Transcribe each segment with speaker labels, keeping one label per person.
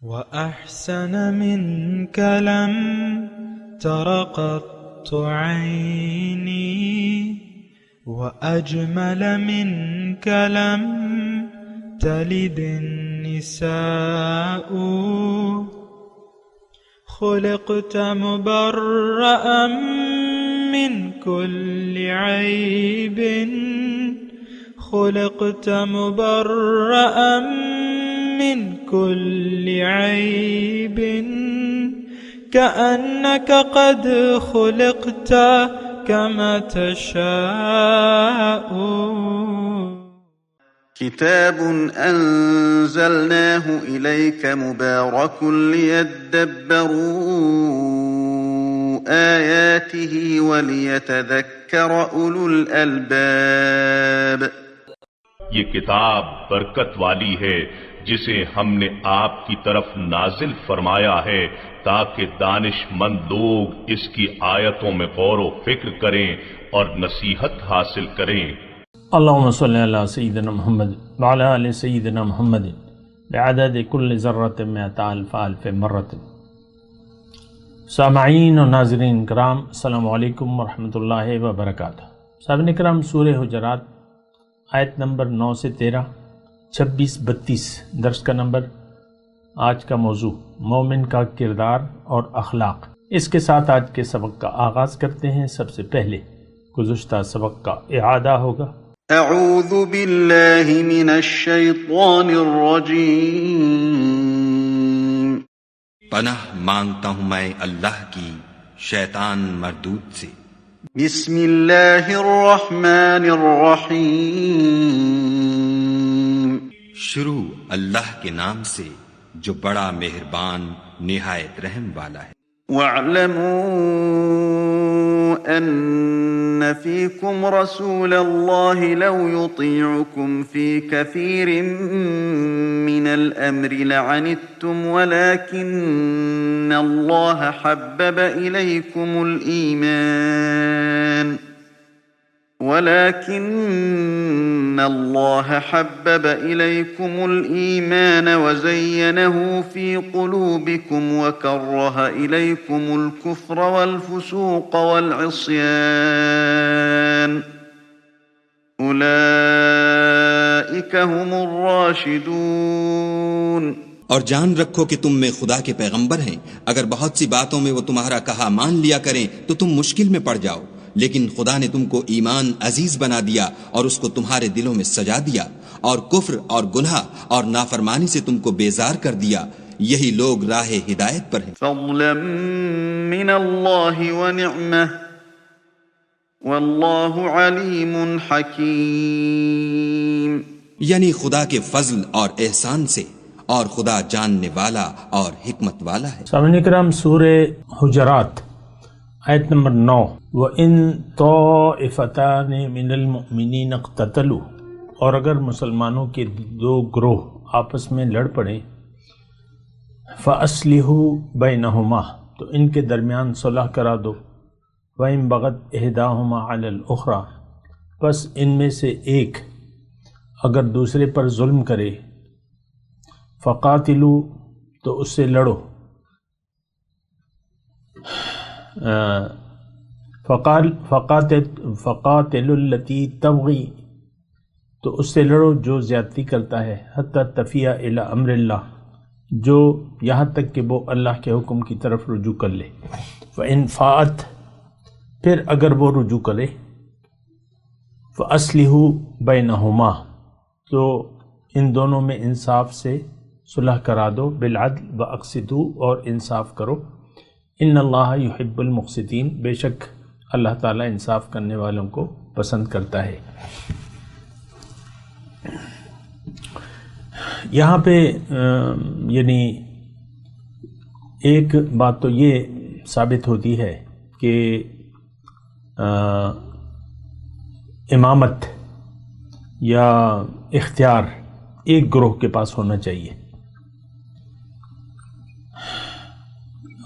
Speaker 1: وأحسن منك لم تر قط عيني وأجمل منك لم تلد النساء خلقت مبرأ من كل عيب خلقت مبرأ من كل عيب كأنك قد خلقت كما تشاء.
Speaker 2: كتاب أنزلناه إليك مبارك ليدبروا آياته وليتذكر أولو الألباب.
Speaker 3: یہ کتاب برکت والی ہے جسے ہم نے آپ کی طرف نازل فرمایا ہے تاکہ دانش مند لوگ اس کی آیتوں میں غور و فکر کریں اور نصیحت حاصل کریں.
Speaker 4: اللہم صلی علی سیدنا محمد وعلی آل سیدنا محمد بعدد کل ذرۃ مئۃ الف الف مرۃ. سامعین و ناظرین کرام، السلام علیکم ورحمۃ اللہ وبرکاتہ. سامعین کرام، سورہ حجرات آیت نمبر 9 سے 13، 26-32 درس کا نمبر. آج کا موضوع مومن کا کردار اور اخلاق. اس کے ساتھ آج کے سبق کا آغاز کرتے ہیں. سب سے پہلے گزشتہ سبق کا اعادہ ہوگا.
Speaker 2: اعوذ باللہ من الشیطان الرجیم.
Speaker 5: پناہ مانگتا ہوں میں اللہ کی شیطان مردود سے.
Speaker 2: بسم اللہ الرحمن الرحیم.
Speaker 5: شروع اللہ کے نام سے جو بڑا مہربان نہایت رحم والا ہے.
Speaker 2: وَاعْلَمُوا أَنَّ فِيكُمْ رَسُولَ اللَّهِ لَوْ يُطِيعُكُمْ فِي كَثِيرٍ مِّنَ الْأَمْرِ لَعَنِتُّمْ وَلَكِنَّ اللَّهَ حَبَّبَ إِلَيْكُمُ الْإِيمَانَ وَزَيَّنَهُ فِي قُلُوبِكُمْ وَكَرَّهَ إِلَيْكُمُ الْكُفْرَ وَالْفُسُوقَ وَالْعِصْيَانَ أُولَئِكَ هُمُ الرَّاشِدُونَ.
Speaker 5: اور جان رکھو کہ تم میں خدا کے پیغمبر ہیں. اگر بہت سی باتوں میں وہ تمہارا کہا مان لیا کریں تو تم مشکل میں پڑ جاؤ، لیکن خدا نے تم کو ایمان عزیز بنا دیا اور اس کو تمہارے دلوں میں سجا دیا، اور کفر اور گناہ اور نافرمانی سے تم کو بیزار کر دیا. یہی لوگ راہ ہدایت پر ہیں.
Speaker 2: فضلا من اللہ ونعمہ واللہ علیم حکیم.
Speaker 5: یعنی خدا کے فضل اور احسان سے، اور خدا جاننے والا اور حکمت والا ہے.
Speaker 4: سامعین کرام، سورہ حجرات آیت نمبر 9. وَإِن طَائِفَتَانِ مِنَ الْمُؤْمِنِينَ اقْتَتَلُوا، اور اگر مسلمانوں کے دو گروہ آپس میں لڑ پڑیں، فَأَصْلِحُوا بَيْنَهُمَا، تو ان کے درمیان صلح کرا دو. وَإِن بَغَتْ إِحْدَاهُمَا عَلَى الْأُخْرَى، پس ان میں سے ایک اگر دوسرے پر ظلم کرے، فَقَاتِلُوا، تو اس سے لڑو. فقاتل التی تبغی، تو اس سے لڑو جو زیادتی کرتا ہے. حتی تفیء الی امر اللہ، جو یہاں تک کہ وہ اللہ کے حکم کی طرف رجوع کر لے. فإن فاءت، پھر اگر وہ رجوع کرے، فاصلحوا بینہما، تو ان دونوں میں انصاف سے صلح کرا دو. بالعدل واقسطوا، اور انصاف کرو. ان اللہ یحب المقسطین، بے شک اللہ تعالیٰ انصاف کرنے والوں کو پسند کرتا ہے. یہاں پہ یعنی ایک بات تو یہ ثابت ہوتی ہے کہ امامت یا اختیار ایک گروہ کے پاس ہونا چاہیے،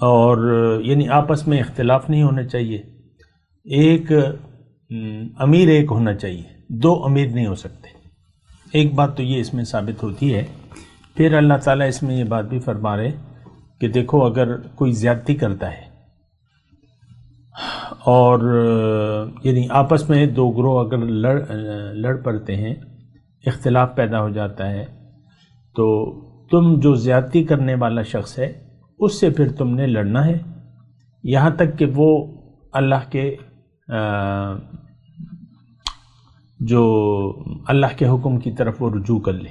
Speaker 4: اور یعنی آپس میں اختلاف نہیں ہونا چاہیے. ایک امیر ایک ہونا چاہیے، دو امیر نہیں ہو سکتے. ایک بات تو یہ اس میں ثابت ہوتی ہے پھر اللہ تعالیٰ اس میں یہ بات بھی فرما رہے کہ دیکھو اگر کوئی زیادتی کرتا ہے اور یعنی آپس میں دو گروہ اگر لڑ پڑتے ہیں، اختلاف پیدا ہو جاتا ہے، تو تم جو زیادتی کرنے والا شخص ہے اس سے پھر تم نے لڑنا ہے یہاں تک کہ وہ اللہ کے جو اللہ کے حکم کی طرف وہ رجوع کر لے،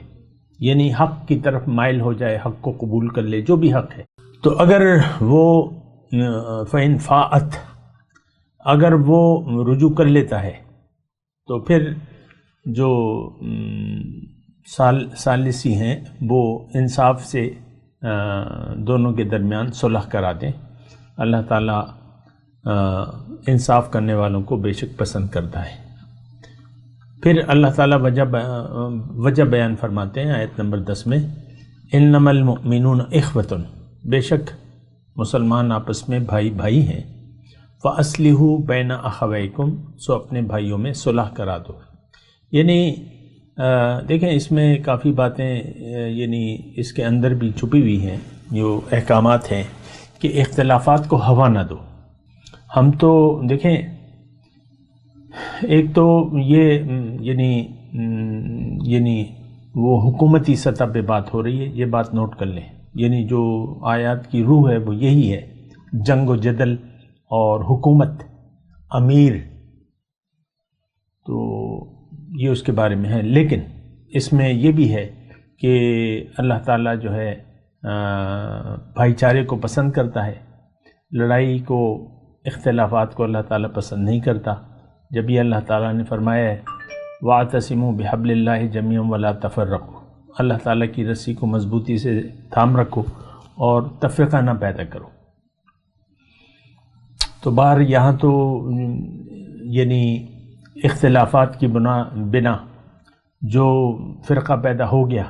Speaker 4: یعنی حق کی طرف مائل ہو جائے، حق کو قبول کر لے جو بھی حق ہے۔ تو اگر وہ فَإِنْ فَاءَتْ، اگر وہ رجوع کر لیتا ہے تو پھر جو ثالثی ہیں وہ انصاف سے دونوں کے درمیان صلح کرا دیں۔ اللہ تعالیٰ انصاف کرنے والوں کو بے شک پسند کرتا ہے۔ پھر اللہ تعالیٰ وجہ بیان فرماتے ہیں آیت نمبر 10 میں، انما المؤمنون اخوۃ، بے شک مسلمان آپس میں بھائی بھائی ہیں، فاصلحوا بین اخویکم، سو اپنے بھائیوں میں صلح کرا دو۔ یعنی دیکھیں اس میں کافی باتیں یعنی اس کے اندر بھی چھپی ہوئی ہیں، جو احکامات ہیں کہ اختلافات کو ہوا نہ دو۔ ہم تو دیکھیں ایک تو یہ یعنی وہ حکومتی سطح پہ بات ہو رہی ہے، یہ بات نوٹ کر لیں، یعنی جو آیات کی روح ہے وہ یہی ہے، جنگ و جدل اور حکومت، امیر، تو یہ اس کے بارے میں ہے۔ لیکن اس میں یہ بھی ہے کہ اللہ تعالیٰ جو ہے بھائی چارے کو پسند کرتا ہے، لڑائی کو، اختلافات کو اللہ تعالیٰ پسند نہیں کرتا۔ جب یہ اللہ تعالیٰ نے فرمایا ہے وَاعْتَصِمُوا بِحَبْلِ اللَّهِ جَمِيعًا وَلَا تَفَرَّقُوا، اللہ تعالیٰ کی رسی کو مضبوطی سے تھام رکھو اور تفرقہ نہ پیدا کرو۔ تو باہر یہاں تو یعنی اختلافات کی بنا جو فرقہ پیدا ہو گیا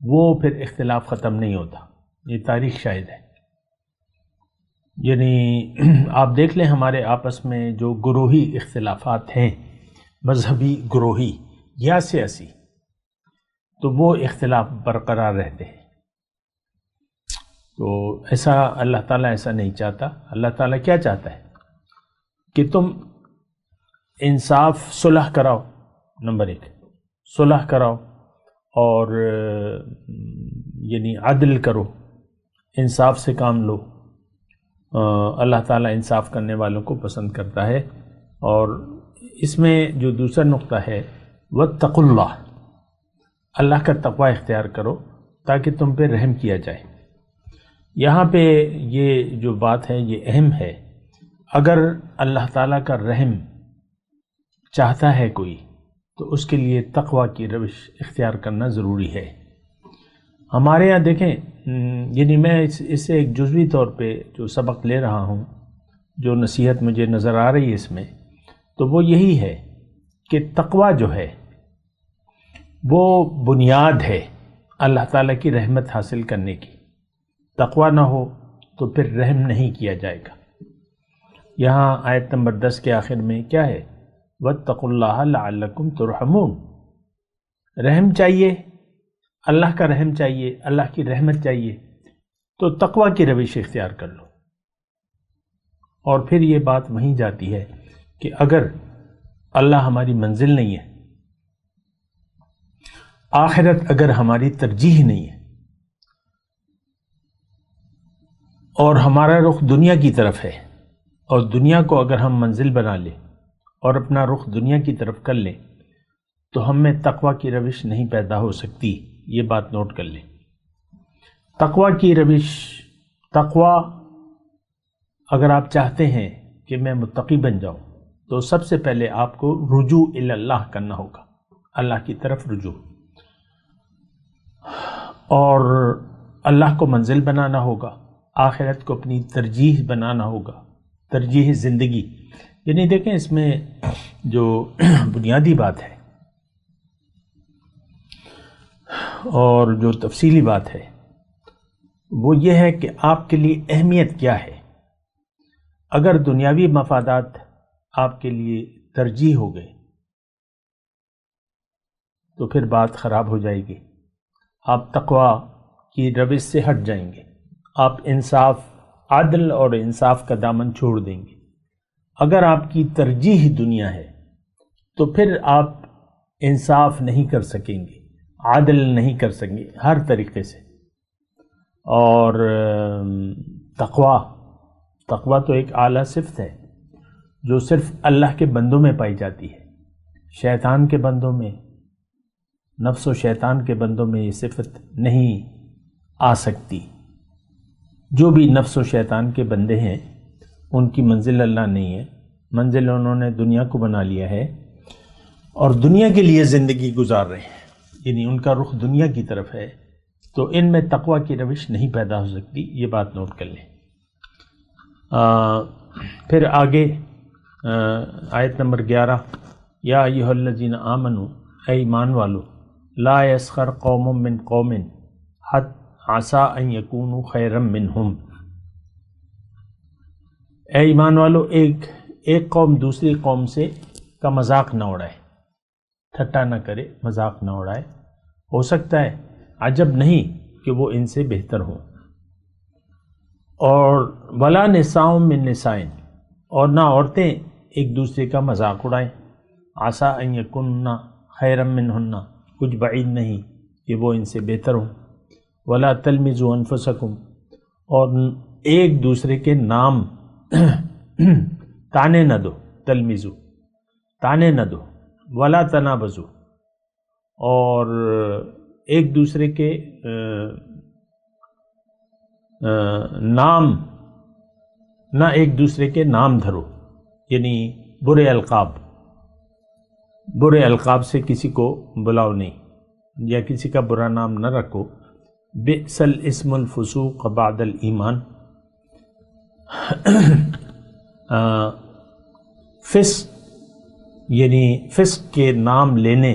Speaker 4: وہ پھر اختلاف ختم نہیں ہوتا، یہ تاریخ شاہد ہے۔ یعنی آپ دیکھ لیں ہمارے آپس میں جو گروہی اختلافات ہیں، مذہبی گروہی یا سیاسی، تو وہ اختلاف برقرار رہتے ہیں۔ تو ایسا اللہ تعالیٰ ایسا نہیں چاہتا۔ اللہ تعالیٰ کیا چاہتا ہے کہ تم انصاف، صلح کراؤ، نمبر 1 صلح کراؤ اور یعنی عدل کرو، انصاف سے کام لو۔ اللہ تعالیٰ انصاف کرنے والوں کو پسند کرتا ہے۔ اور اس میں جو دوسرا نقطہ ہے واتقوا اللہ، اللہ کا تقوی اختیار کرو تاکہ تم پہ رحم کیا جائے۔ یہاں پہ یہ جو بات ہے یہ اہم ہے۔ اگر اللہ تعالیٰ کا رحم چاہتا ہے کوئی تو اس کے لیے تقوی کی روش اختیار کرنا ضروری ہے۔ ہمارے یہاں دیکھیں یعنی میں اس سے ایک جزوی طور پہ جو سبق لے رہا ہوں، جو نصیحت مجھے نظر آ رہی ہے اس میں، تو وہ یہی ہے کہ تقوی جو ہے وہ بنیاد ہے اللہ تعالیٰ کی رحمت حاصل کرنے کی۔ تقوی نہ ہو تو پھر رحم نہیں کیا جائے گا۔ یہاں آیت نمبر 10 کے آخر میں کیا ہے؟ واتقوا اللہ لعلکم ترحمون، رحم چاہیے، اللہ کا رحم چاہیے، اللہ کی رحمت چاہیے، تو تقوی کی روش اختیار کر لو۔ اور پھر یہ بات وہیں جاتی ہے کہ اگر اللہ ہماری منزل نہیں ہے، آخرت اگر ہماری ترجیح نہیں ہے، اور ہمارا رخ دنیا کی طرف ہے، اور دنیا کو اگر ہم منزل بنا لیں اور اپنا رخ دنیا کی طرف کر لیں، تو ہم میں تقوی کی روش نہیں پیدا ہو سکتی۔ یہ بات نوٹ کر لیں۔ تقوی کی روش، تقوی اگر آپ چاہتے ہیں کہ میں متقی بن جاؤں تو سب سے پہلے آپ کو رجوع الی اللہ کرنا ہوگا، اللہ کی طرف رجوع، اور اللہ کو منزل بنانا ہوگا، آخرت کو اپنی ترجیح بنانا ہوگا، ترجیح زندگی۔ یعنی دیکھیں اس میں جو بنیادی بات ہے اور جو تفصیلی بات ہے وہ یہ ہے کہ آپ کے لیے اہمیت کیا ہے۔ اگر دنیاوی مفادات آپ کے لیے ترجیح ہو گئے تو پھر بات خراب ہو جائے گی۔ آپ تقوی کی روش سے ہٹ جائیں گے، آپ انصاف، عدل اور انصاف کا دامن چھوڑ دیں گے۔ اگر آپ کی ترجیح دنیا ہے تو پھر آپ انصاف نہیں کر سکیں گے، عدل نہیں کر سکیں گے ہر طریقے سے۔ اور تقوی تو ایک اعلیٰ صفت ہے جو صرف اللہ کے بندوں میں پائی جاتی ہے، شیطان کے بندوں میں، نفس و شیطان کے بندوں میں یہ صفت نہیں آ سکتی۔ جو بھی نفس و شیطان کے بندے ہیں ان کی منزل اللہ نہیں ہے، منزل انہوں نے دنیا کو بنا لیا ہے اور دنیا کے لیے زندگی گزار رہے ہیں، یعنی ان کا رخ دنیا کی طرف ہے، تو ان میں تقوی کی روش نہیں پیدا ہو سکتی، یہ بات نوٹ کر لیں۔ پھر آگے آیت نمبر 11، یا ایھا الذین آمنوا، اے ایمان والو، لا یسخر قوم من قوم عسیٰ ان یکونوا خیرا منہم۔ اے ایمان والو، ایک قوم دوسری قوم سے کا مذاق نہ اڑائے، ٹھٹا نہ کرے، مذاق نہ اڑائے، ہو سکتا ہے عجب نہیں کہ وہ ان سے بہتر ہوں۔ اور ولا نساء من نساء، اور نہ عورتیں ایک دوسرے کا مذاق اڑائیں، عسیٰ ان یکن خیرا منہن، کچھ بعید نہیں کہ وہ ان سے بہتر ہوں۔ ولا تلمزوا انفسکم، اور ایک دوسرے کے نام تانے نہ دو، تلمزو تانے نہ دو، ولا تنابزوا، اور ایک دوسرے کے نام نہ ایک دوسرے کے نام دھرو، یعنی برے القاب سے کسی کو بلاؤ نہیں، یا کسی کا برا نام نہ رکھو۔ بئس الاسم الفسوق بعد الایمان، فسق یعنی فسق کے نام لینے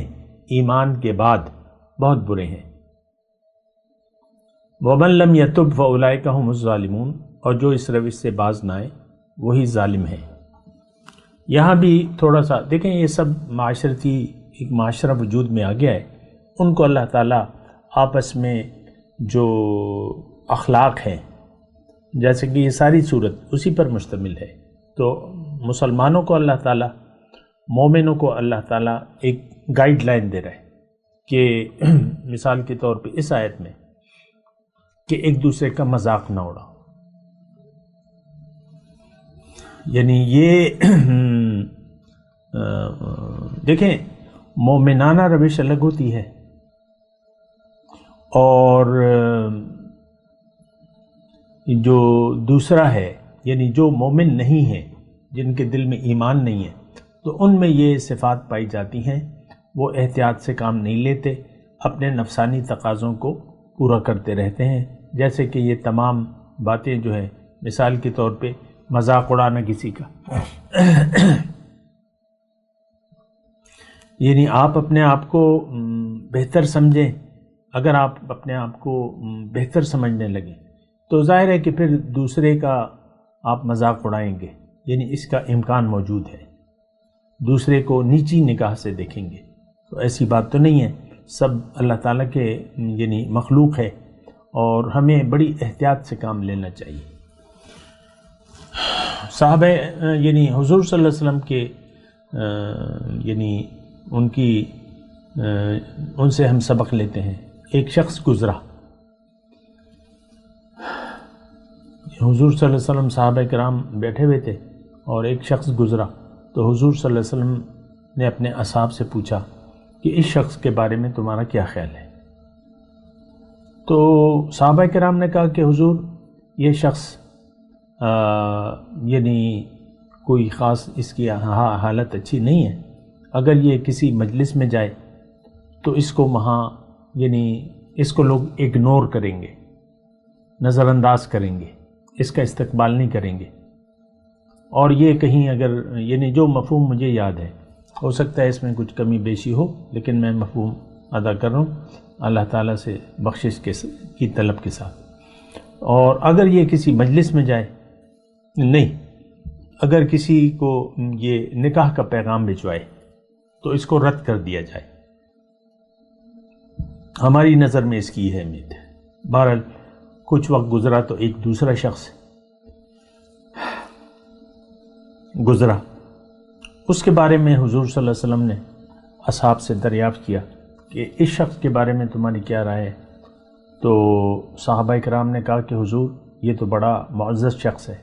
Speaker 4: ایمان کے بعد بہت برے ہیں۔ ومن لم یتب فاولئک هم الظالمون، اور جو اس روش سے باز نہ آئے وہی ظالم ہیں۔ یہاں بھی تھوڑا سا دیکھیں، یہ سب معاشرتی ایک معاشرہ وجود میں آ گیا ہے، ان کو اللہ تعالیٰ آپس میں جو اخلاق ہیں، جیسے کہ یہ ساری صورت اسی پر مشتمل ہے، تو مسلمانوں کو اللہ تعالیٰ، مومنوں کو اللہ تعالیٰ ایک گائیڈ لائن دے رہا ہے کہ مثال کے طور پہ اس آیت میں کہ ایک دوسرے کا مذاق نہ اڑاؤ، یعنی یہ دیکھیں مومنانہ روش الگ ہوتی ہے، اور جو دوسرا ہے یعنی جو مومن نہیں ہے، جن کے دل میں ایمان نہیں ہے، تو ان میں یہ صفات پائی جاتی ہیں، وہ احتیاط سے کام نہیں لیتے، اپنے نفسانی تقاضوں کو پورا کرتے رہتے ہیں، جیسے کہ یہ تمام باتیں جو ہے، مثال کے طور پہ مذاق اڑانا کسی کا، یعنی آپ اپنے آپ کو بہتر سمجھیں، اگر آپ اپنے آپ کو بہتر سمجھنے لگیں تو ظاہر ہے کہ پھر دوسرے کا آپ مذاق اڑائیں گے، یعنی اس کا امکان موجود ہے، دوسرے کو نیچی نگاہ سے دیکھیں گے، تو ایسی بات تو نہیں ہے، سب اللہ تعالیٰ کے یعنی مخلوق ہے، اور ہمیں بڑی احتیاط سے کام لینا چاہیے۔ صحابہ یعنی حضور صلی اللہ علیہ وسلم کے یعنی ان سے ہم سبق لیتے ہیں۔ ایک شخص گزرا، حضور صلی اللہ علیہ وسلم، صحابہ کرام بیٹھے ہوئے تھے، اور ایک شخص گزرا، تو حضور صلی اللہ علیہ وسلم نے اپنے اصحاب سے پوچھا کہ اس شخص کے بارے میں تمہارا کیا خیال ہے؟ تو صحابہ کرام نے کہا کہ حضور یہ شخص یعنی کوئی خاص اس کی حالت اچھی نہیں ہے، اگر یہ کسی مجلس میں جائے تو اس کو وہاں یعنی اس کو لوگ اگنور کریں گے، نظر انداز کریں گے، اس کا استقبال نہیں کریں گے، اور یہ کہیں اگر یعنی جو مفہوم مجھے یاد ہے، ہو سکتا ہے اس میں کچھ کمی بیشی ہو، لیکن میں مفہوم ادا کر رہا ہوں اللہ تعالیٰ سے بخشش کی طلب کے ساتھ۔ اور اگر یہ کسی مجلس میں جائے، نہیں، اگر کسی کو یہ نکاح کا پیغام بھجوائے تو اس کو رد کر دیا جائے، ہماری نظر میں اس کی یہ اہمیت ہے۔ بہرحال کچھ وقت گزرا تو ایک دوسرا شخص گزرا، اس کے بارے میں حضور صلی اللہ علیہ وسلم نے اصحاب سے دریافت کیا کہ اس شخص کے بارے میں تمہاری کیا رائے ہے؟ تو صحابہ کرام نے کہا کہ حضور یہ تو بڑا معزز شخص ہے،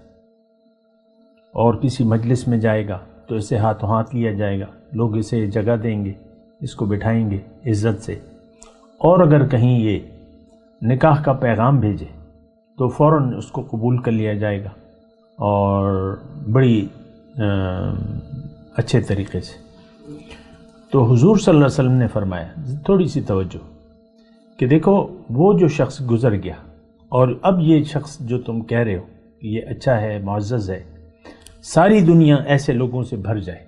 Speaker 4: اور کسی مجلس میں جائے گا تو اسے ہاتھوں ہاتھ لیا جائے گا، لوگ اسے جگہ دیں گے، اس کو بٹھائیں گے عزت سے، اور اگر کہیں یہ نکاح کا پیغام بھیجے تو فوراً اس کو قبول کر لیا جائے گا، اور بڑی اچھے طریقے سے۔ تو حضور صلی اللہ علیہ وسلم نے فرمایا، تھوڑی سی توجہ، کہ دیکھو وہ جو شخص گزر گیا، اور اب یہ شخص جو تم کہہ رہے ہو کہ یہ اچھا ہے، معزز ہے، ساری دنیا ایسے لوگوں سے بھر جائے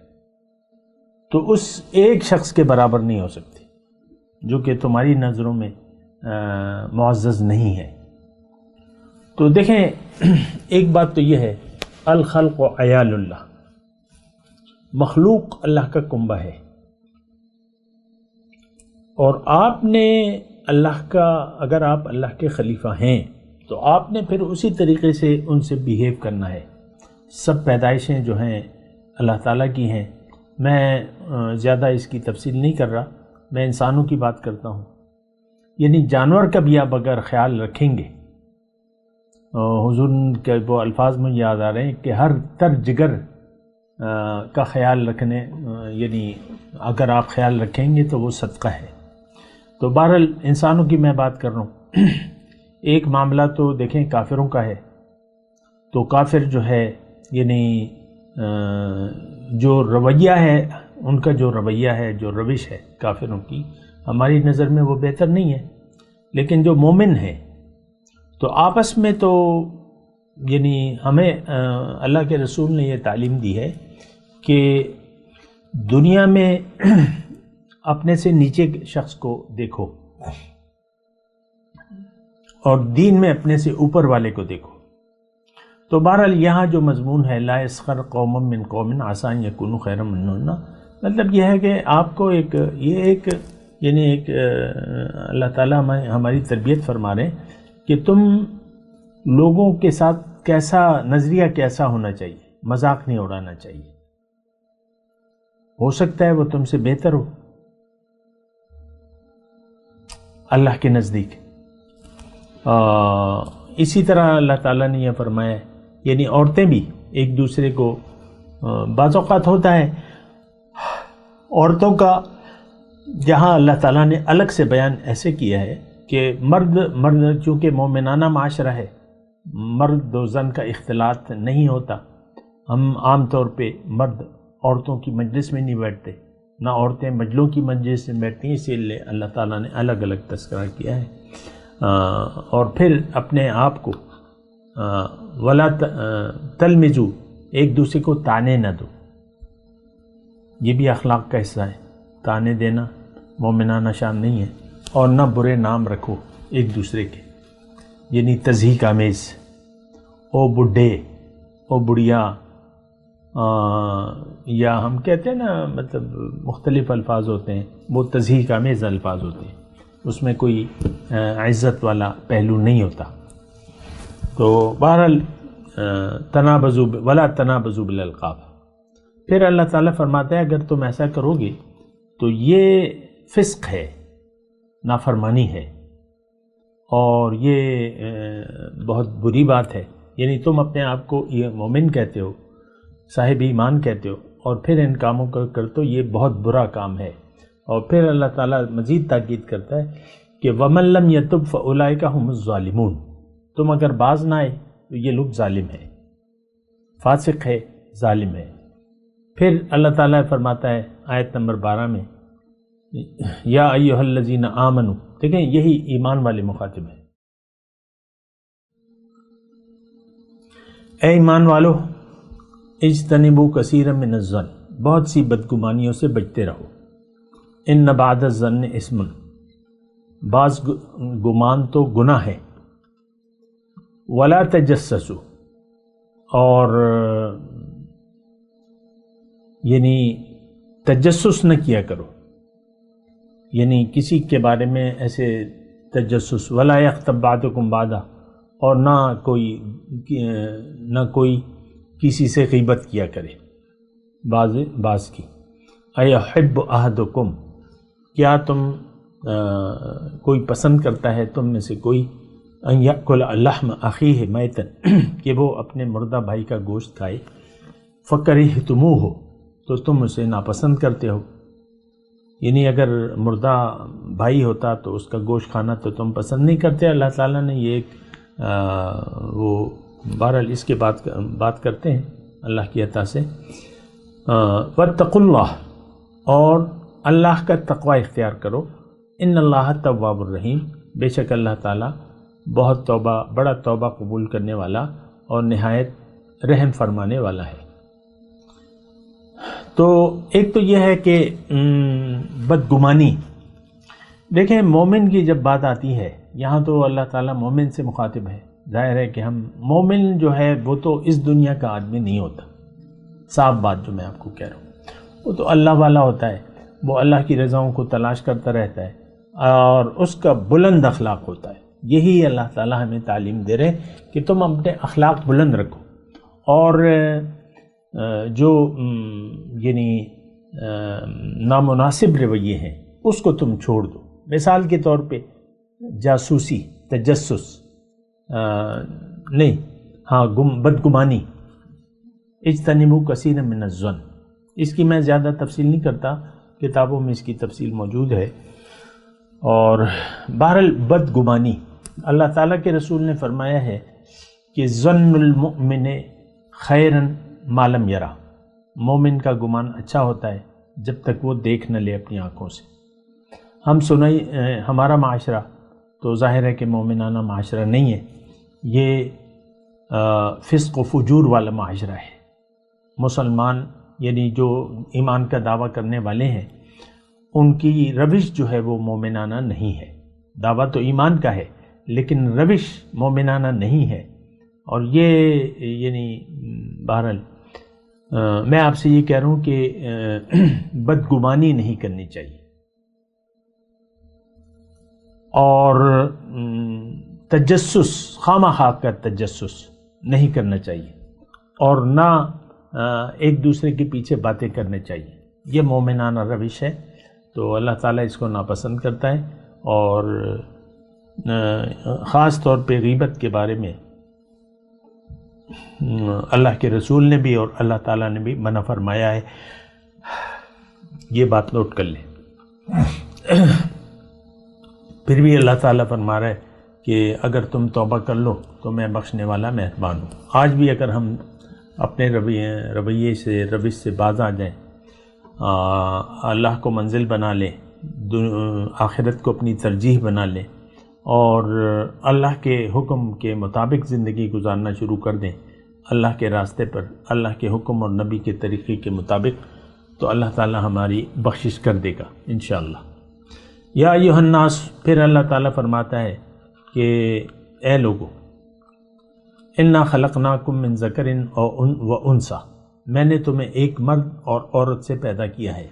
Speaker 4: تو اس ایک شخص کے برابر نہیں ہو سکتی جو کہ تمہاری نظروں میں معزز نہیں ہے۔ تو دیکھیں، ایک بات تو یہ ہے، الخلق عیال اللہ، مخلوق اللہ کا کنبہ ہے، اور آپ نے اللہ کا، اگر آپ اللہ کے خلیفہ ہیں تو آپ نے پھر اسی طریقے سے ان سے بیہیو کرنا ہے۔ سب پیدائشیں جو ہیں اللہ تعالیٰ کی ہیں، میں زیادہ اس کی تفصیل نہیں کر رہا، میں انسانوں کی بات کرتا ہوں، یعنی جانور کا بھی آپ اگر خیال رکھیں گے، حضور کے وہ الفاظ میں یاد آ رہے ہیں کہ ہر تر جگر کا خیال رکھنے، یعنی اگر آپ خیال رکھیں گے تو وہ صدقہ ہے۔ تو بہرحال انسانوں کی میں بات کر رہا ہوں۔ ایک معاملہ تو دیکھیں کافروں کا ہے، تو کافر جو ہے، یعنی جو رویہ ہے ان کا، جو رویہ ہے، جو روش ہے کافروں کی، ہماری نظر میں وہ بہتر نہیں ہے، لیکن جو مومن ہے تو آپس میں تو، یعنی ہمیں اللہ کے رسول نے یہ تعلیم دی ہے کہ دنیا میں اپنے سے نیچے شخص کو دیکھو، اور دین میں اپنے سے اوپر والے کو دیکھو۔ تو بہرحال یہاں جو مضمون ہے، لا یسخر قوم من قوم عسى ان یکونوا خیرا منہم، مطلب یہ ہے کہ آپ کو ایک اللہ تعالیٰ ہماری تربیت فرما رہے ہیں کہ تم لوگوں کے ساتھ کیسا نظریہ کیسا ہونا چاہیے، مذاق نہیں اڑانا چاہیے۔ ہو سکتا ہے وہ تم سے بہتر ہو اللہ کے نزدیک۔ اسی طرح اللہ تعالیٰ نے یہ فرمایا ہے، یعنی عورتیں بھی ایک دوسرے کو، بعض اوقات ہوتا ہے عورتوں کا، جہاں اللہ تعالیٰ نے الگ سے بیان ایسے کیا ہے کہ مرد چونکہ مومنانہ معاشرہ ہے، مرد و زن کا اختلاط نہیں ہوتا، ہم عام طور پہ مرد عورتوں کی مجلس میں نہیں بیٹھتے، نہ عورتیں مجلوں کی مجلس میں بیٹھتی ہیں، اسی لیے اللہ تعالیٰ نے الگ الگ تذکرہ کیا ہے۔ اور پھر اپنے آپ کو ولا تلمزو، ایک دوسرے کو تانے نہ دو، یہ بھی اخلاق کا حصہ ہے، تانے دینا مومنانہ شان نہیں ہے۔ اور نہ برے نام رکھو ایک دوسرے کے، یعنی تضحیک آمیز، او بڈھے، او بڑھیا، یا ہم کہتے ہیں نا، مطلب مختلف الفاظ ہوتے ہیں، وہ تضحیک آمیز الفاظ ہوتے ہیں، اس میں کوئی عزت والا پہلو نہیں ہوتا۔ تو بہرحال تنابزوا ولا تنابزوا بالالقاب۔ پھر اللہ تعالیٰ فرماتا ہے اگر تم ایسا کرو گے تو یہ فسق ہے، نافرمانی ہے، اور یہ بہت بری بات ہے۔ یعنی تم اپنے آپ کو یہ مومن کہتے ہو، صاحب ایمان کہتے ہو، اور پھر ان کاموں کو کرتے ہو، یہ بہت برا کام ہے۔ اور پھر اللہ تعالیٰ مزید تاکید کرتا ہے کہ وَمَن لَّمْ يَتُبْ فَأُولَٰئِكَ هُمُ الظَّالِمُونَ، تم اگر باز نہ آئے تو یہ لوگ ظالم ہیں، فاسق ہے، ظالم ہے۔ پھر اللہ تعالیٰ فرماتا ہے آیت نمبر 12 میں، یا ایھا الذین آمنوا، دیکھیں یہی ایمان والے مخاطب ہیں، اے ایمان والو، اجتنبوا کثیرا من الظن، بہت سی بدگمانیوں سے بچتے رہو، ان بعد الظن اثم، بعض گمان تو گناہ ہے، ولا تجسسوا، اور یعنی تجسس نہ کیا کرو، یعنی کسی کے بارے میں ایسے تجسس، ولا یغتب بعضکم بعضا، اور نہ کوئی کسی سے غیبت کیا کرے بعض کی۔ ایحب احدکم، کیا تم کوئی پسند کرتا ہے تم میں سے کوئی ان یأکل لحم اخیہ میتا، کہ وہ اپنے مردہ بھائی کا گوشت کھائے، فکرہتموہ، تو تم اسے ناپسند کرتے ہو۔ یعنی اگر مردہ بھائی ہوتا تو اس کا گوشت کھانا تو تم پسند نہیں کرتے۔ اللہ تعالیٰ نے یہ ایک وہ بہرحال اس کے بات کرتے ہیں اللہ کی عطا سے۔ واتقوا اللہ، اور اللہ کا تقوی اختیار کرو، ان اللہ تواب الرحیم، بے شک اللہ تعالیٰ بہت بڑا توبہ قبول کرنے والا اور نہایت رحم فرمانے والا ہے۔ تو ایک تو یہ ہے کہ بدگمانی، دیکھیں مومن کی جب بات آتی ہے، یہاں تو اللہ تعالیٰ مومن سے مخاطب ہے، ظاہر ہے کہ ہم مومن جو ہے وہ تو اس دنیا کا آدمی نہیں ہوتا، صاف بات جو میں آپ کو کہہ رہا ہوں، وہ تو اللہ والا ہوتا ہے، وہ اللہ کی رضاؤں کو تلاش کرتا رہتا ہے اور اس کا بلند اخلاق ہوتا ہے۔ یہی اللہ تعالیٰ ہمیں تعلیم دے رہے کہ تم اپنے اخلاق بلند رکھو، اور جو یعنی نامناسب رویے ہیں اس کو تم چھوڑ دو۔ مثال کے طور پہ جاسوسی، تجسس نہیں، ہاں بدگمانی، اجتنبوا کثیرا من الظن، اس کی میں زیادہ تفصیل نہیں کرتا، کتابوں میں اس کی تفصیل موجود ہے۔ اور بہرحال بدگمانی، اللہ تعالیٰ کے رسول نے فرمایا ہے کہ ظن المؤمن خیرا ما لم یرا، مومن کا گمان اچھا ہوتا ہے جب تک وہ دیکھ نہ لے اپنی آنکھوں سے۔ ہمارا معاشرہ تو ظاہر ہے کہ مومنانہ معاشرہ نہیں ہے، یہ فسق و فجور والا معاشرہ ہے۔ مسلمان یعنی جو ایمان کا دعویٰ کرنے والے ہیں ان کی روش جو ہے وہ مومنانہ نہیں ہے، دعویٰ تو ایمان کا ہے لیکن روش مومنانہ نہیں ہے۔ اور یہ یعنی بہرحال میں آپ سے یہ کہہ رہا ہوں کہ بدگمانی نہیں کرنی چاہیے، اور تجسس، خواہ کا تجسس نہیں کرنا چاہیے، اور نہ ایک دوسرے کے پیچھے باتیں کرنے چاہیے، یہ مومنانہ روش ہے۔ تو اللہ تعالیٰ اس کو ناپسند کرتا ہے، اور خاص طور پہ غیبت کے بارے میں اللہ کے رسول نے بھی اور اللہ تعالیٰ نے بھی منع فرمایا ہے، یہ بات نوٹ کر لیں۔ پھر بھی اللہ تعالیٰ فرما رہا ہے کہ اگر تم توبہ کر لو تو میں بخشنے والا مہربان ہوں۔ آج بھی اگر ہم اپنے رویے سے، روش سے باز آ جائیں، اللہ کو منزل بنا لیں، آخرت کو اپنی ترجیح بنا لیں، اور اللہ کے حکم کے مطابق زندگی گزارنا شروع کر دیں، اللہ کے راستے پر، اللہ کے حکم اور نبی کے طریقے کے مطابق، تو اللہ تعالی ہماری بخشش کر دے گا انشاءاللہ۔ یا ایھا الناس، پھر اللہ تعالیٰ فرماتا ہے کہ اے لوگو، انا خلقناکم من ذکر و انثی، میں نے تمہیں ایک مرد اور عورت سے پیدا کیا ہے،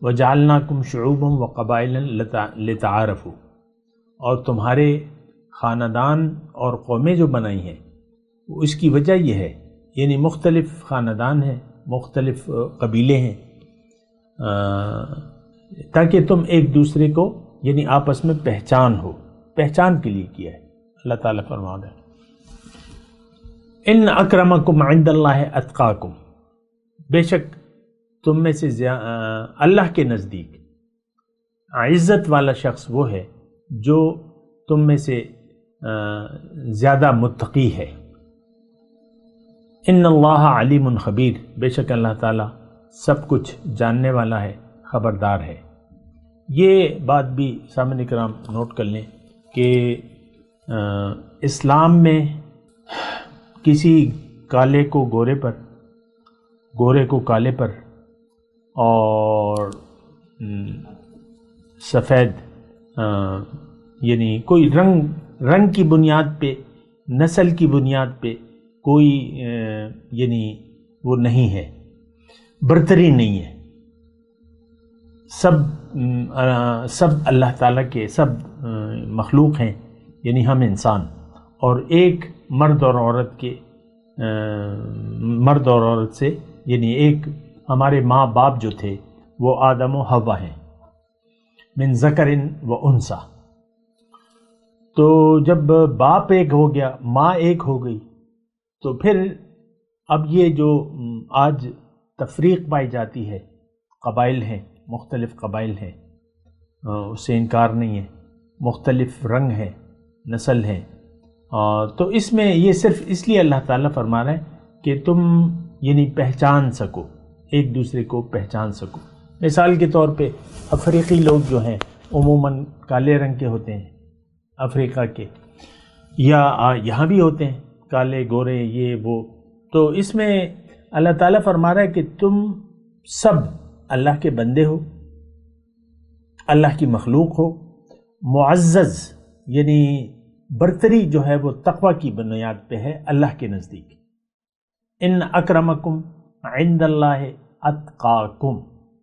Speaker 4: وجعلناکم شعوبا وقبائل لتعارفوا، اور تمہارے خاندان اور قومیں جو بنائی ہیں وہ اس کی وجہ یہ ہے، یعنی مختلف خاندان ہیں، مختلف قبیلے ہیں، تاکہ تم ایک دوسرے کو یعنی آپس میں پہچان ہو، پہچان کے لیے کیا ہے۔ اللہ تعالیٰ فرما رہے ہیں ان اکرمکم عند اللہ اتقاکم، بے شک تم میں سے اللہ کے نزدیک عزت والا شخص وہ ہے جو تم میں سے زیادہ متقی ہے۔ ان اللہ علیم خبیر، بے شک اللہ تعالیٰ سب کچھ جاننے والا ہے، خبردار ہے۔ یہ بات بھی سامعین کرام نوٹ کر لیں کہ اسلام میں کسی کالے کو گورے پر، گورے کو کالے پر، اور سفید یعنی کوئی رنگ کی بنیاد پہ، نسل کی بنیاد پہ کوئی یعنی وہ نہیں ہے، برتری نہیں ہے، سب سب اللہ تعالیٰ کے سب مخلوق ہیں، یعنی ہم انسان، اور ایک مرد اور عورت سے، یعنی ایک ہمارے ماں باپ جو تھے وہ آدم و حوا ہیں، من ذکر و انثی۔ تو جب باپ ایک ہو گیا، ماں ایک ہو گئی، تو پھر اب یہ جو آج تفریق پائی جاتی ہے، قبائل ہیں، مختلف قبائل ہیں، اس سے انکار نہیں ہے، مختلف رنگ ہیں، نسل ہیں، تو اس میں یہ صرف اس لیے اللہ تعالیٰ فرما رہا ہے کہ تم یعنی پہچان سکو، ایک دوسرے کو پہچان سکو۔ مثال کے طور پہ افریقی لوگ جو ہیں عموماً کالے رنگ کے ہوتے ہیں، افریقہ کے، یا یہاں بھی ہوتے ہیں کالے گورے یہ وہ۔ تو اس میں اللہ تعالیٰ فرما رہا ہے کہ تم سب اللہ کے بندے ہو، اللہ کی مخلوق ہو، معزز یعنی برتری جو ہے وہ تقوی کی بنیاد پہ ہے اللہ کے نزدیک۔ ان اکرمکم عند اللہ اتقاکم،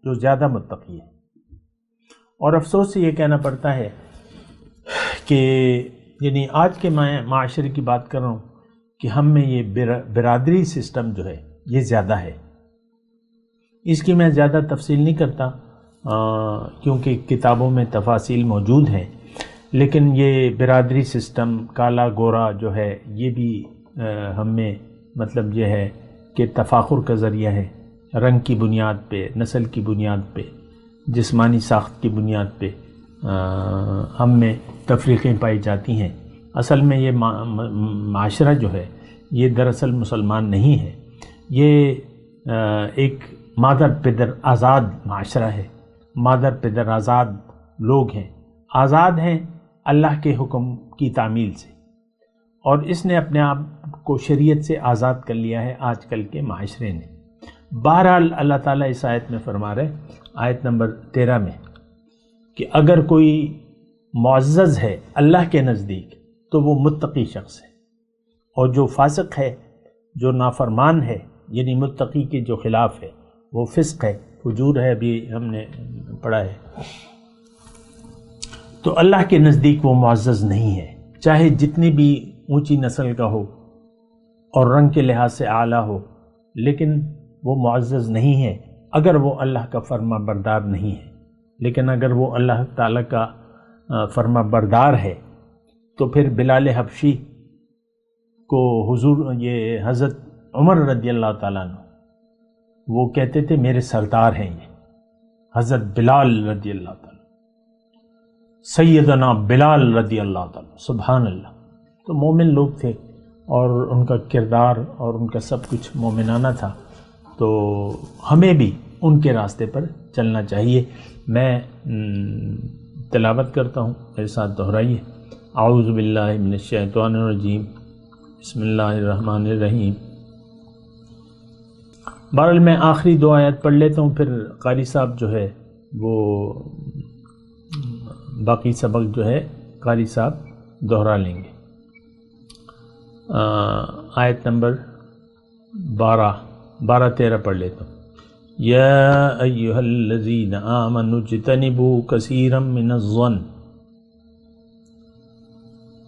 Speaker 4: جو زیادہ متقی ہے۔ اور افسوس سے یہ کہنا پڑتا ہے کہ یعنی آج کے میں معاشرے کی بات کر رہا ہوں کہ ہم میں یہ برادری سسٹم جو ہے یہ زیادہ ہے۔ اس کی میں زیادہ تفصیل نہیں کرتا کیونکہ کتابوں میں تفاصیل موجود ہیں، لیکن یہ برادری سسٹم کالا گورا جو ہے یہ بھی ہم میں مطلب یہ ہے کہ تفاخر کا ذریعہ ہے، رنگ کی بنیاد پہ، نسل کی بنیاد پہ، جسمانی ساخت کی بنیاد پہ ہم میں تفریقیں پائی جاتی ہیں۔ اصل میں یہ معاشرہ جو ہے یہ دراصل مسلمان نہیں ہے، یہ ایک مادر پدر آزاد معاشرہ ہے، مادر پدر آزاد لوگ ہیں، آزاد ہیں اللہ کے حکم کی تعمیل سے، اور اس نے اپنے آپ کو شریعت سے آزاد کر لیا ہے آج کل کے معاشرے نے۔ بہرحال اللہ تعالیٰ اس آیت میں فرما رہے، آیت نمبر 13 میں، کہ اگر کوئی معزز ہے اللہ کے نزدیک تو وہ متقی شخص ہے، اور جو فاسق ہے، جو نافرمان ہے، یعنی متقی کے جو خلاف ہے، وہ فسق ہے، فجور ہے، ابھی ہم نے پڑھا ہے، تو اللہ کے نزدیک وہ معزز نہیں ہے، چاہے جتنی بھی اونچی نسل کا ہو اور رنگ کے لحاظ سے اعلیٰ ہو، لیکن وہ معزز نہیں ہے اگر وہ اللہ کا فرما بردار نہیں ہے۔ لیکن اگر وہ اللہ تعالیٰ کا فرما بردار ہے تو پھر بلال حبشی کو یہ حضرت عمر رضی اللہ تعالیٰ عنہ وہ کہتے تھے میرے سردار ہیں، یہ حضرت بلال رضی اللہ تعالیٰ، سیدنا بلال رضی اللہ تعالیٰ، سبحان اللہ۔ تو مومن لوگ تھے اور ان کا کردار اور ان کا سب کچھ مومنانہ تھا، تو ہمیں بھی ان کے راستے پر چلنا چاہیے۔ میں تلاوت کرتا ہوں، میرے ساتھ دہرائیے۔ اعوذ باللہ من الشیطان الرجیم، بسم اللہ الرحمن الرحیم۔ بہرحال میں آخری 2 آیات پڑھ لیتا ہوں، پھر قاری صاحب جو ہے وہ باقی سبق جو ہے قاری صاحب دہرا لیں گے۔ آیت نمبر 12-13 پڑھ لیتا ہوں۔ یا ایھا الذین آمنوا اجتنبوا کثیرا من الظن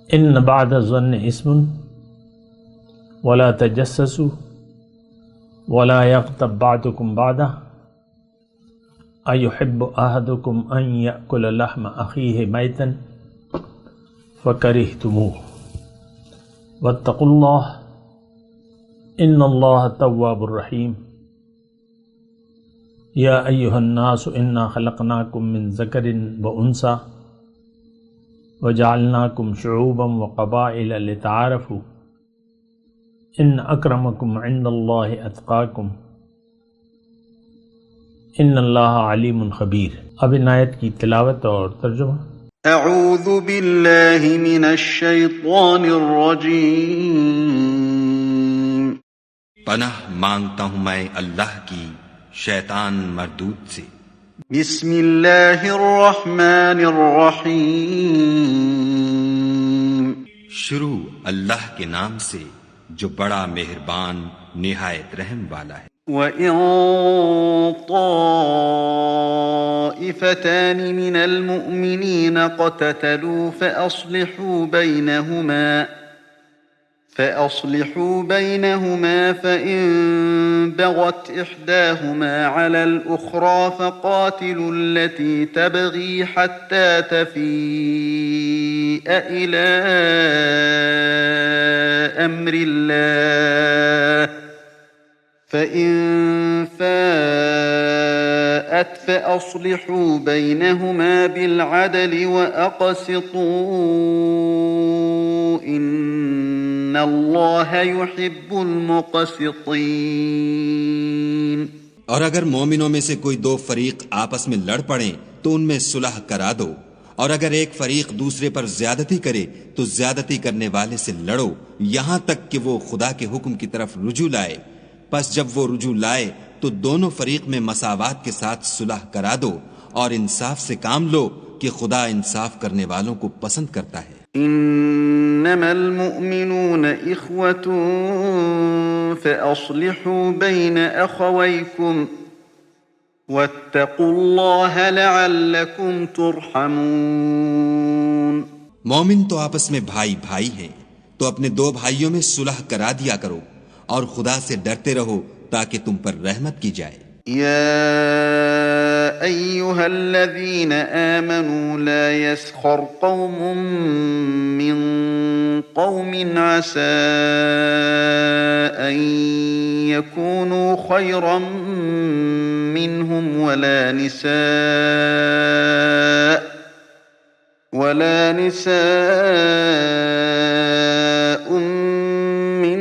Speaker 4: ان بعض الظن اثم ولا تجسسوا ولا یغتب بعضکم بعضا ایحب احدکم ان یأکل لحم اخیہ میتا فکرہتموہ واتقوا اللہ ان اللہ تواب الرحیم۔ یا ایھا الناس انا خلقناکم من ذکر وانثی وجعلناکم شعوبا وقبائل لتعارفوا ان اکرمکم عند اللہ اتقاکم ان اللہ علیم خبیر۔ اب ان آیت کی تلاوت اور ترجمہ۔
Speaker 2: اعوذ باللہ من الشیطان الرجیم۔
Speaker 5: پناہ مانگتا ہوں میں اللہ کی شیطان مردود سے۔
Speaker 2: بسم اللہ الرحمن الرحیم۔
Speaker 5: شروع اللہ کے نام سے جو بڑا مہربان نہایت رحم والا ہے۔
Speaker 2: وَإِن طَائِفَتَانِ مِنَ الْمُؤْمِنِينَ اقْتَتَلُوا فَأَصْلِحُوا بَيْنَهُمَا فَإِن بَغَتْ إِحْدَاهُمَا عَلَى الْأُخْرَى فَقَاتِلُوا الَّتِي تَبْغِي حَتَّى تَفِيءَ إِلَى أَمْرِ اللَّهِ فَإِن فَاءَتْ فَأَصْلِحُوا بَيْنَهُمَا بِالْعَدْلِ وَأَقْسِطُوا إِنَّ اللَّهَ يُحِبُّ الْمُقْسِطِينَ۔
Speaker 5: اور اگر مومنوں میں سے کوئی دو فریق آپس میں لڑ پڑیں تو ان میں صلح کرا دو، اور اگر ایک فریق دوسرے پر زیادتی کرے تو زیادتی کرنے والے سے لڑو یہاں تک کہ وہ خدا کے حکم کی طرف رجوع لائے۔ پس جب وہ رجوع لائے تو دونوں فریق میں مساوات کے ساتھ صلح کرا دو اور انصاف سے کام لو کہ خدا انصاف کرنے والوں کو پسند کرتا ہے۔
Speaker 2: انما المؤمنون اخوة فاصلحوا بين اخويكم واتقوا الله لعلكم ترحمون۔
Speaker 5: مومن تو آپس میں بھائی بھائی ہیں، تو اپنے دو بھائیوں میں صلح کرا دیا کرو اور خدا سے ڈرتے رہو تاکہ تم پر رحمت کی جائے۔
Speaker 2: یا ایھا الذین آمنوا لا یسخر قوم من قوم عسى ان یکونوا خیرا منهم ولا نساء من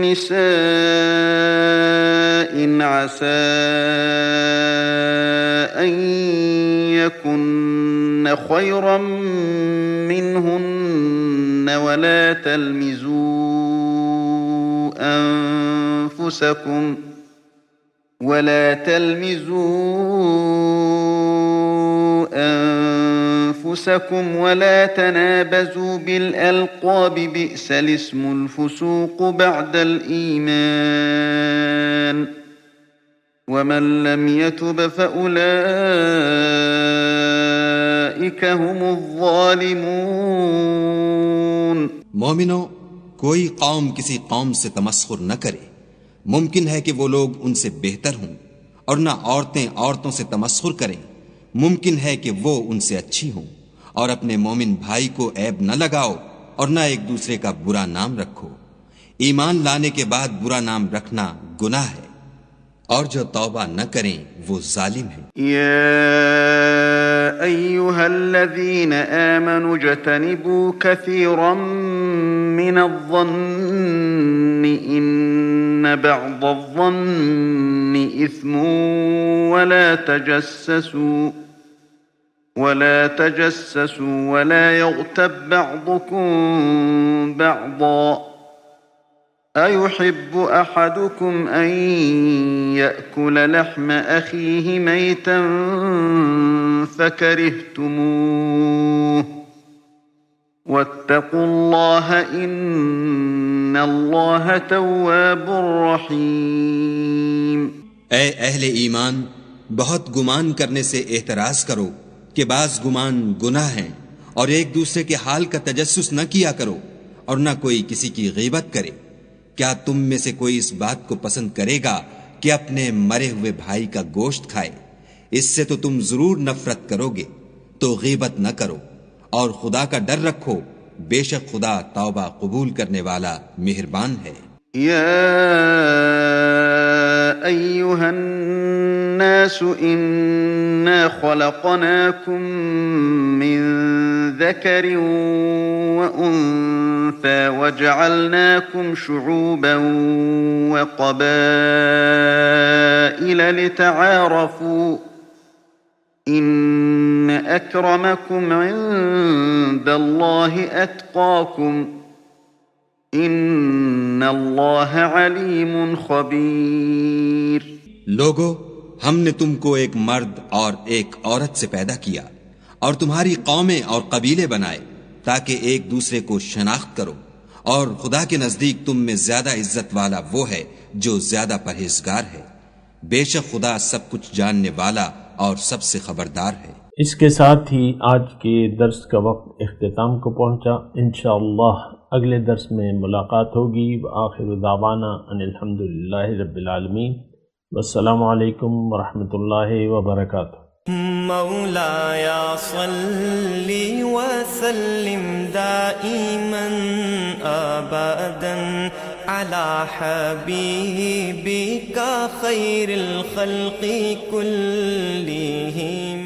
Speaker 2: نساء عسى أن يكن خيرا منهن ولا تلمزوا أنفسكم ولا تنابزوا بالألقاب بئس الاسم الفسوق بعد الإيمان ومن لم يتب فأولئك هم الظالمون۔
Speaker 5: مومنو، کوئی قوم کسی قوم سے تمسخر نہ کرے، ممکن ہے کہ وہ لوگ ان سے بہتر ہوں، اور نہ عورتیں عورتوں سے تمسخر کریں، ممکن ہے کہ وہ ان سے اچھی ہوں، اور اپنے مومن بھائی کو عیب نہ لگاؤ اور نہ ایک دوسرے کا برا نام رکھو۔ ایمان لانے کے بعد برا نام رکھنا گناہ ہے، اور جو توبہ نہ کریں وہ ظالم ہیں۔
Speaker 2: یا ایھا الذین آمنوا اجتنبوا کثیرا من الظن ان بعض الظن اثم ولا تجسسوا ولا يغتب بعضكم بعضا أيحب أحدكم أن يأكل لحم أخيه ميتا فكرهتموه واتقوا الله إن الله تواب رحيم۔
Speaker 5: اے اہل ایمان، بہت گمان کرنے سے احتراز کرو کہ بعض گمان گناہ ہیں، اور ایک دوسرے کے حال کا تجسس نہ کیا کرو، اور نہ کوئی کسی کی غیبت کرے۔ کیا تم میں سے کوئی اس بات کو پسند کرے گا کہ اپنے مرے ہوئے بھائی کا گوشت کھائے؟ اس سے تو تم ضرور نفرت کرو گے، تو غیبت نہ کرو، اور خدا کا ڈر رکھو، بے شک خدا توبہ قبول کرنے والا مہربان ہے۔
Speaker 2: یا ایھا الناس انا خلقناکم من ذکر وانثى وجعلناكم شعوبا وقبائل لتعارفوا ان اکرمکم عند اللہ اتقاکم ان اللہ علیم خبیر۔
Speaker 5: لوگو، ہم نے تم کو ایک مرد اور ایک عورت سے پیدا کیا اور تمہاری قومیں اور قبیلے بنائے تاکہ ایک دوسرے کو شناخت کرو، اور خدا کے نزدیک تم میں زیادہ عزت والا وہ ہے جو زیادہ پرہیزگار ہے۔ بے شک خدا سب کچھ جاننے والا اور سب سے خبردار ہے۔
Speaker 4: اس کے ساتھ ہی آج کے درس کا وقت اختتام کو پہنچا۔ انشاءاللہ اگلے درس میں ملاقات ہوگی۔ وآخر دعوانا ان الحمدللہ رب العالمین، والسلام علیکم ورحمۃ اللہ وبرکاتہ۔
Speaker 6: مولاي صل وسلم دائما أبدا على حبيبك خير الخلق كلهم